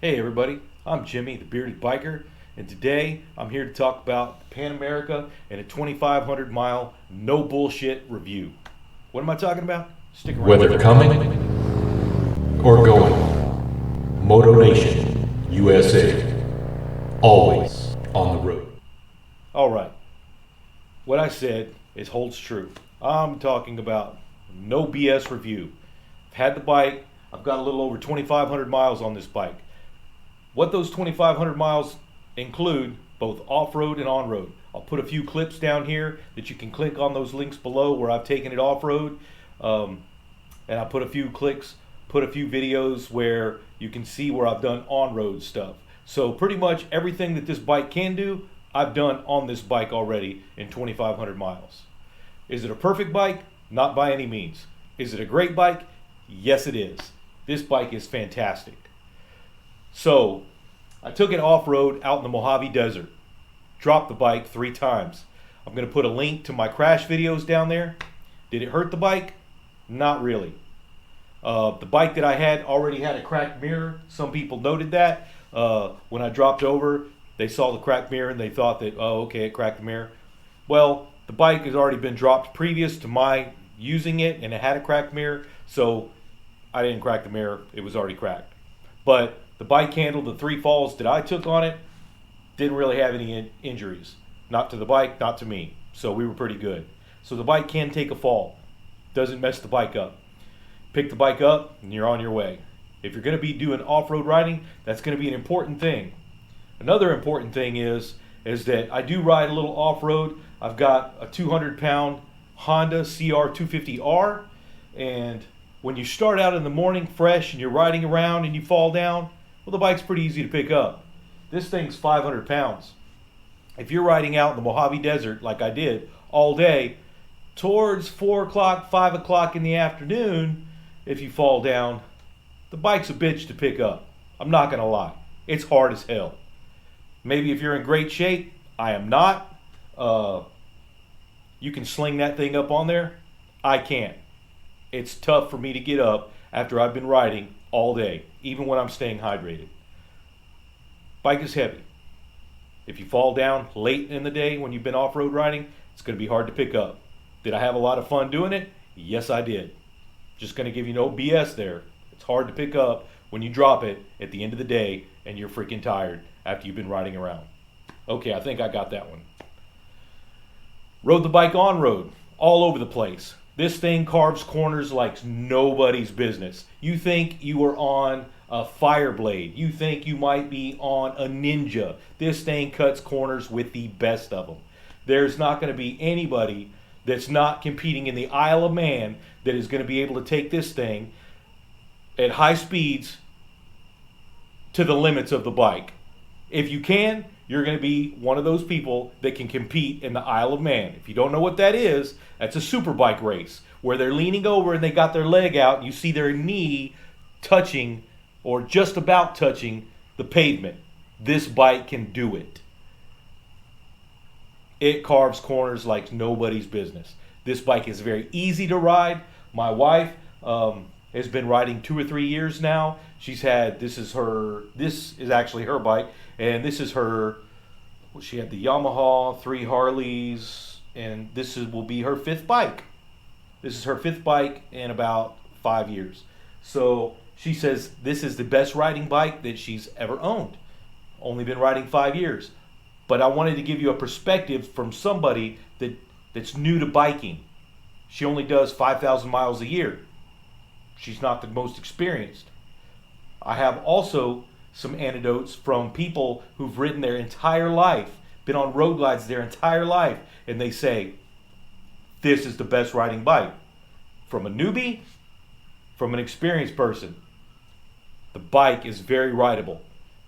Hey everybody, I'm Jimmy, the Bearded Biker, and today I'm here to talk about the Pan America and a 2,500 mile no bullshit review. What am I talking about? Stick around. Whether coming or going, Moto Nation, USA, always on the road. Alright, what I said holds true. I'm talking about no BS review. I've had the bike, I've got a little over 2,500 miles on this bike. What those 2,500 miles include, both off-road and on-road. I'll put a few clips down here that you can click on those links below where I've taken it off-road. And I put a few videos where you can see where I've done on-road stuff. So pretty much everything that this bike can do, I've done on this bike already in 2,500 miles. Is it a perfect bike? Not by any means. Is it a great bike? Yes, it is. This bike is fantastic. So, I took it off-road out in the Mojave Desert. Dropped the bike 3 times. I'm going to put a link to my crash videos down there. Did it hurt the bike? Not really. The bike that I had already had a cracked mirror. Some people noted that. When I dropped over, they saw the cracked mirror and they thought that, oh, okay, it cracked the mirror. Well, the bike has already been dropped previous to my using it, and it had a cracked mirror, so I didn't crack the mirror. It was already cracked. But the bike handle, the 3 falls that I took on it, didn't really have any injuries. Not to the bike, not to me. So we were pretty good. So the bike can take a fall. Doesn't mess the bike up. Pick the bike up and you're on your way. If you're going to be doing off-road riding, that's going to be an important thing. Another important thing is that I do ride a little off-road. I've got a 200-pound Honda CR250R, and when you start out in the morning fresh and you're riding around and you fall down, well, the bike's pretty easy to pick up. This thing's 500 pounds. If you're riding out in the Mojave Desert like I did all day, towards 4 o'clock, 5 o'clock in the afternoon, if you fall down, the bike's a bitch to pick up. I'm not going to lie. It's hard as hell. Maybe if you're in great shape, I am not. You can sling that thing up on there. I can't. It's tough for me to get up after I've been riding all day, even when I'm staying hydrated. Bike is heavy. If you fall down late in the day when you've been off-road riding, it's going to be hard to pick up. Did I have a lot of fun doing it? Yes, I did. Just going to give you no BS there. It's hard to pick up when you drop it at the end of the day and you're freaking tired after you've been riding around. Okay, I think I got that one. Rode the bike on road, all over the place. This thing carves corners like nobody's business. You think you are on a Fireblade. You think you might be on a Ninja. This thing cuts corners with the best of them. There's not going to be anybody that's not competing in the Isle of Man that is going to be able to take this thing at high speeds to the limits of the bike. If you can, you're going to be one of those people that can compete in the Isle of Man. If you don't know what that is, that's a super bike race where they're leaning over and they got their leg out and you see their knee touching or just about touching the pavement. This bike can do it. It carves corners like nobody's business. This bike is very easy to ride. My wife has been riding 2 or 3 years now. She's had, this is actually her bike, and this is her, well, she had the Yamaha, 3 Harleys, and will be her 5th bike. This is her 5th bike in about 5 years. So she says this is the best riding bike that she's ever owned. Only been riding 5 years. But I wanted to give you a perspective from somebody that's new to biking. She only does 5,000 miles a year. She's not the most experienced. I have also some anecdotes from people who've ridden their entire life, been on road glides their entire life, and they say, this is the best riding bike. From a newbie, from an experienced person. The bike is very rideable.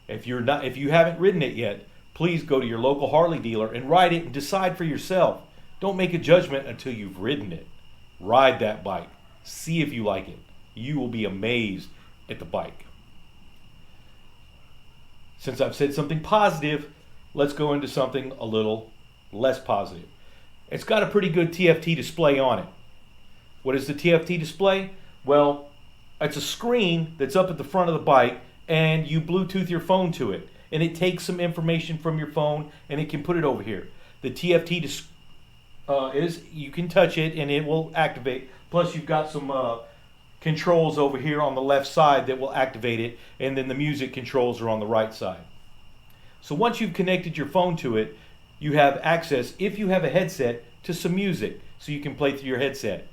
If you haven't ridden it yet, please go to your local Harley dealer and ride it and decide for yourself. Don't make a judgment until you've ridden it. Ride that bike. See if you like it. You will be amazed at the bike. Since I've said something positive, let's go into something a little less positive. It's got a pretty good TFT display on it. What is the TFT display? Well, it's a screen that's up at the front of the bike and you Bluetooth your phone to it, and it takes some information from your phone and it can put it over here. The TFT is, you can touch it and it will activate. Plus you've got some controls over here on the left side that will activate it, and then the music controls are on the right side. So once you've connected your phone to it, you have access, if you have a headset, to some music so you can play through your headset.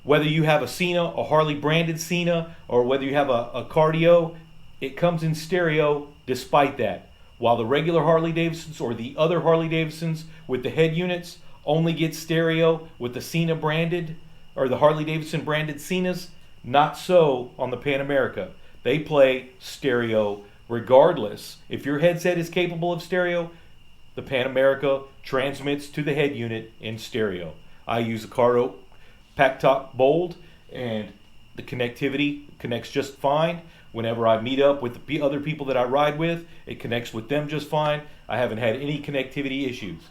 Whether you have a Cena, a Harley branded Cena, or whether you have a Cardio, it comes in stereo despite that. While the regular Harley-Davidsons or the other Harley-Davidsons with the head units only get stereo with the Cena branded, or the Harley-Davidson branded Cenas, not so on the Pan America. They play stereo regardless. If your headset is capable of stereo, the Pan America transmits to the head unit in stereo. I use a Cardo Pack Top Bold, and the connectivity connects just fine. Whenever I meet up with the other people that I ride with, it connects with them just fine. I haven't had any connectivity issues.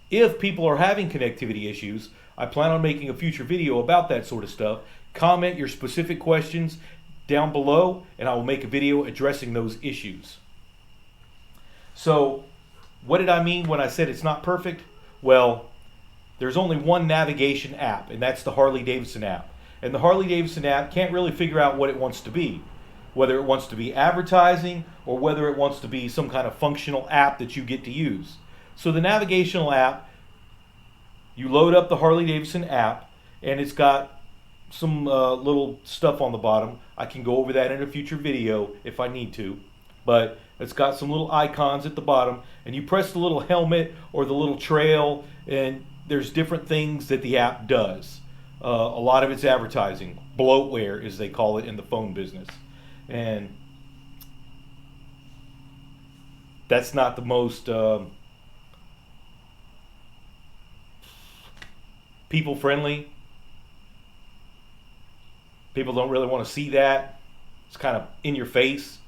If people are having connectivity issues, I plan on making a future video about that sort of stuff. Comment your specific questions down below, and I will make a video addressing those issues. So, what did I mean when I said it's not perfect? Well, there's only one navigation app, and that's the Harley-Davidson app. And the Harley-Davidson app can't really figure out what it wants to be. Whether it wants to be advertising or whether it wants to be some kind of functional app that you get to use. So the navigational app, you load up the Harley-Davidson app, and it's got some little stuff on the bottom. I can go over that in a future video if I need to. But it's got some little icons at the bottom, and you press the little helmet or the little trail, and there's different things that the app does. A lot of it's advertising, bloatware as they call it in the phone business. And that's not the most people friendly. People don't really want to see that. It's kind of in your face.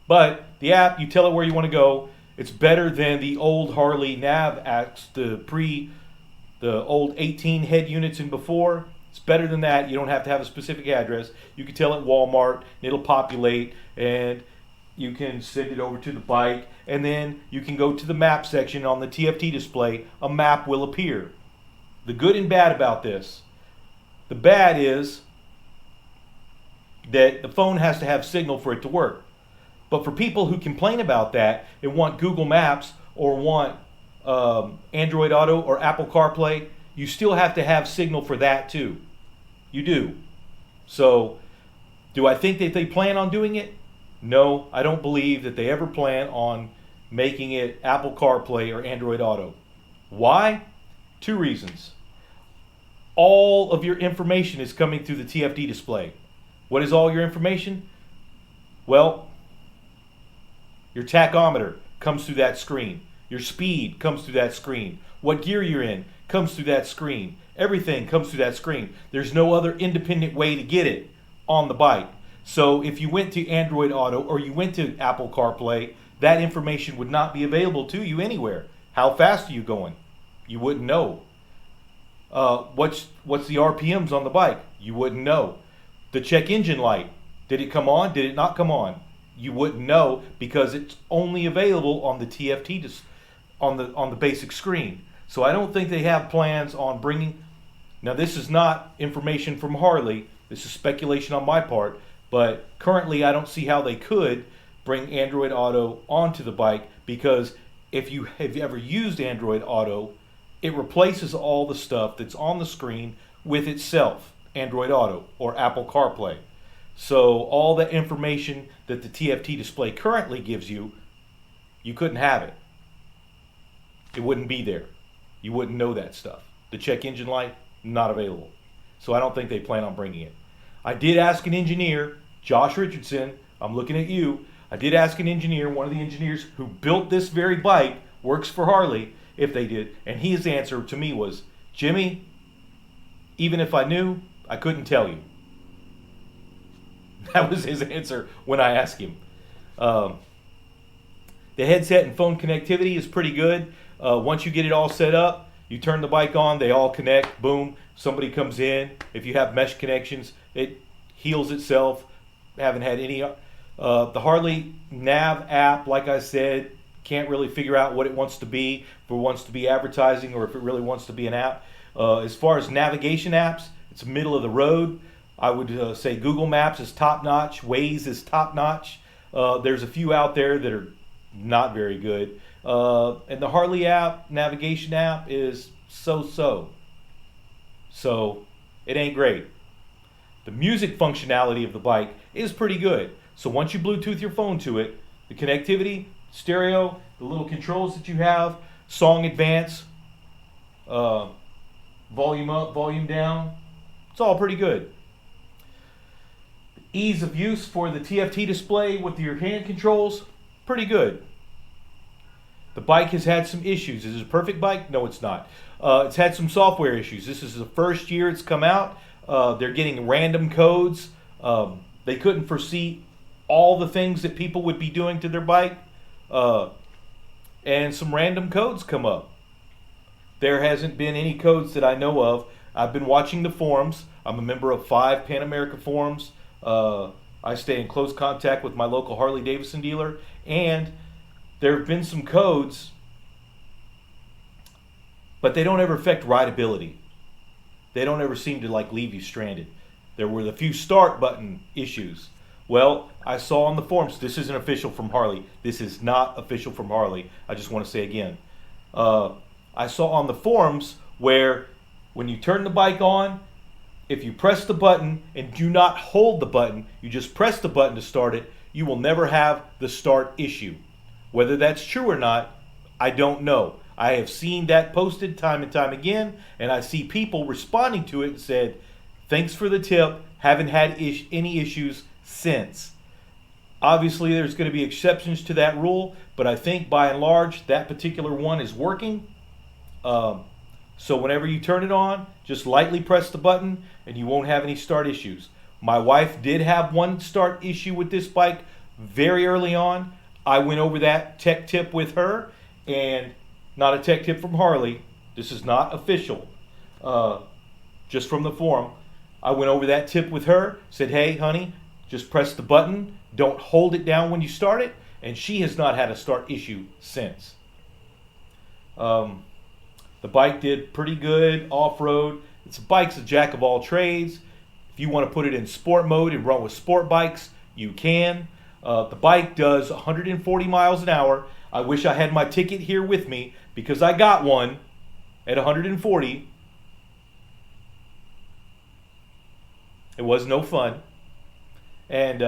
But the app, you tell it where you want to go. It's better than the old Harley nav apps, the old 18 head units and before. It's better than that. You don't have to have a specific address. You can tell it Walmart, and it'll populate, and you can send it over to the bike, and then you can go to the map section on the TFT display. A map will appear. The good and bad about this. The bad is that the phone has to have signal for it to work. But for people who complain about that and want Google Maps or want Android Auto or Apple CarPlay, you still have to have signal for that too. You do. So, do I think that they plan on doing it? No, I don't believe that they ever plan on making it Apple CarPlay or Android Auto. Why? Two reasons. All of your information is coming through the TFT display. What is all your information? Well, your tachometer comes through that screen. Your speed comes through that screen. What gear you're in comes through that screen. Everything comes through that screen. There's no other independent way to get it on the bike. So if you went to Android Auto or you went to Apple CarPlay, that information would not be available to you anywhere. How fast are you going? You wouldn't know. What's the RPMs on the bike? You wouldn't know. The check engine light, did it come on? Did it not come on? You wouldn't know because it's only available on the TFT on the basic screen. So I don't think they have plans on bringing. Now this is not information from Harley. This is speculation on my part. But currently I don't see how they could bring Android Auto onto the bike, because if you have ever used Android Auto, it replaces all the stuff that's on the screen with itself, Android Auto or Apple CarPlay. So all the information that the TFT display currently gives you, you couldn't have it. It wouldn't be there. You wouldn't know that stuff. The check engine light, not available. So I don't think they plan on bringing it. I did ask an engineer, Josh Richardson, I'm looking at you. I did ask an engineer, one of the engineers who built this very bike, works for Harley, if they did, and his answer to me was, Jimmy, even if I knew, I couldn't tell you. That was his answer when I asked him. The headset and phone connectivity is pretty good. Once you get it all set up, you turn the bike on, they all connect, boom, somebody comes in. If you have mesh connections, it heals itself haven't had any. The Harley Nav app, like I said, can't really figure out what it wants to be. If it wants to be advertising or if it really wants to be an app. As far as navigation apps, it's middle of the road. I would say Google Maps is top notch. Waze is top notch. There's a few out there that are not very good. And the Harley app, navigation app, is so-so. So it ain't great. The music functionality of the bike is pretty good. So once you Bluetooth your phone to it, the connectivity, stereo, the little controls that you have, song advance, volume up, volume down, it's all pretty good. Ease of use for the TFT display with your hand controls, pretty good. The bike has had some issues. Is it a perfect bike? No, it's not. It's had some software issues. This is the first year it's come out. They're getting random codes. They couldn't foresee all the things that people would be doing to their bike. And some random codes come up. There hasn't been any codes that I know of. I've been watching the forums. I'm a member of 5 Pan America forums. I stay in close contact with my local Harley-Davidson dealer. And there have been some codes, but they don't ever affect rideability. They don't ever seem to leave you stranded. There were the few start button issues. Well, I saw on the forums, this isn't official from Harley. This is not official from Harley. I just want to say again. I saw on the forums where when you turn the bike on, if you press the button and do not hold the button, you just press the button to start it, you will never have the start issue. Whether that's true or not, I don't know. I have seen that posted time and time again, and I see people responding to it and said, thanks for the tip, haven't had any issues since. Obviously, there's going to be exceptions to that rule, but I think by and large, that particular one is working. So whenever you turn it on, just lightly press the button, and you won't have any start issues. My wife did have one start issue with this bike very early on. I went over that tech tip with her, and not a tech tip from Harley. This is not official, just from the forum. I went over that tip with her, said, hey, honey, just press the button. Don't hold it down when you start it. And she has not had a start issue since. The bike did pretty good off-road. It's a bike's a jack of all trades. If you want to put it in sport mode and run with sport bikes, you can. The bike does 140 miles an hour. I wish I had my ticket here with me because I got one at 140. It was no fun. And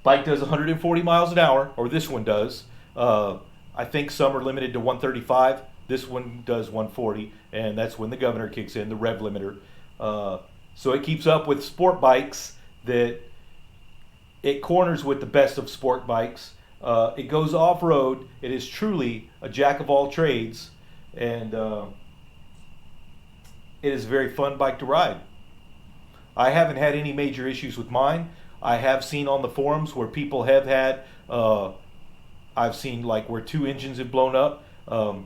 bike does 140 miles an hour, or this one does. I think some are limited to 135. This one does 140, and that's when the governor kicks in, the rev limiter. So it keeps up with sport bikes that it corners with the best of sport bikes. It goes off-road. It is truly a jack of all trades, and it is a very fun bike to ride. I haven't had any major issues with mine. I have seen on the forums where people have had, I've seen where 2 engines have blown up. The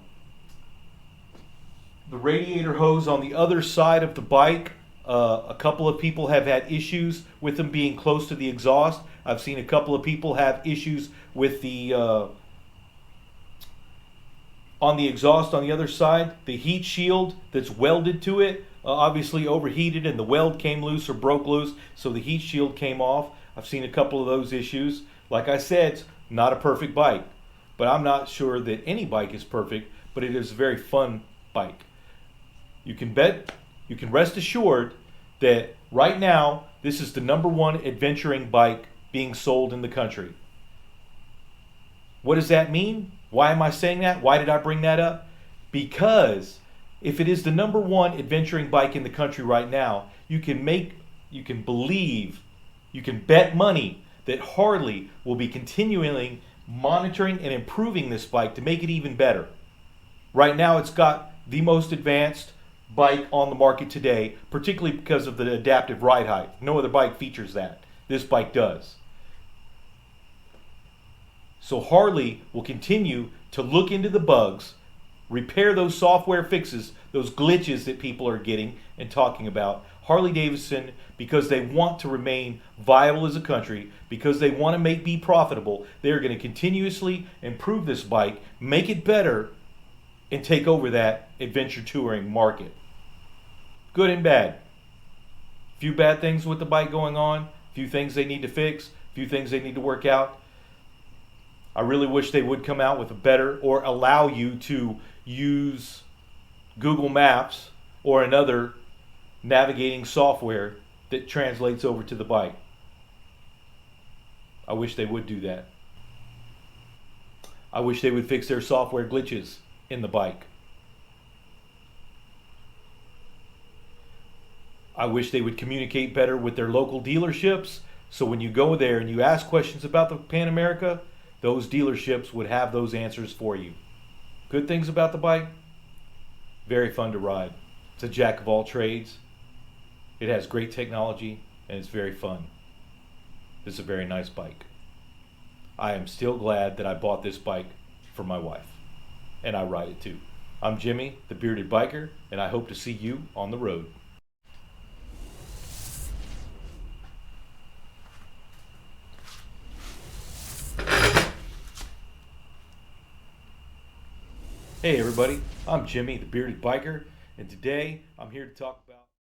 radiator hose on the other side of the bike, a couple of people have had issues with them being close to the exhaust. I've seen a couple of people have issues with the on the exhaust on the other side. The heat shield that's welded to it obviously overheated and the weld came loose or broke loose, so the heat shield came off. I've seen a couple of those issues. Like I said, it's not a perfect bike, but I'm not sure that any bike is perfect, but it is a very fun bike. You can rest assured that right now, this is the #1 adventuring bike being sold in the country. What does that mean? Why am I saying that? Why did I bring that up? Because if it is the #1 adventuring bike in the country right now, you can believe, you can bet money that Harley will be continually monitoring and improving this bike to make it even better. Right now, it's got the most advanced bike on the market today, particularly because of the adaptive ride height. No other bike features that. This bike does. So Harley will continue to look into the bugs, Repair those software fixes, those glitches that people are getting and talking about. Harley-Davidson, because they want to remain viable as a country, because they want to be profitable, they're going to continuously improve this bike, make it better, and take over that adventure touring market. Good and bad. Few bad things with the bike going on, few things they need to fix, few things they need to work out. I really wish they would come out with a better, or allow you to use Google Maps or another navigating software that translates over to the bike. I wish they would do that. I wish they would fix their software glitches in the bike. I wish they would communicate better with their local dealerships, so when you go there and you ask questions about the Pan America, those dealerships would have those answers for you. Good things about the bike: very fun to ride. It's a jack of all trades. It has great technology and it's very fun. It's a very nice bike. I am still glad that I bought this bike for my wife, and I ride it too. I'm Jimmy, the Bearded Biker, and I hope to see you on the road. Hey everybody, I'm Jimmy, the Bearded Biker, and today I'm here to talk about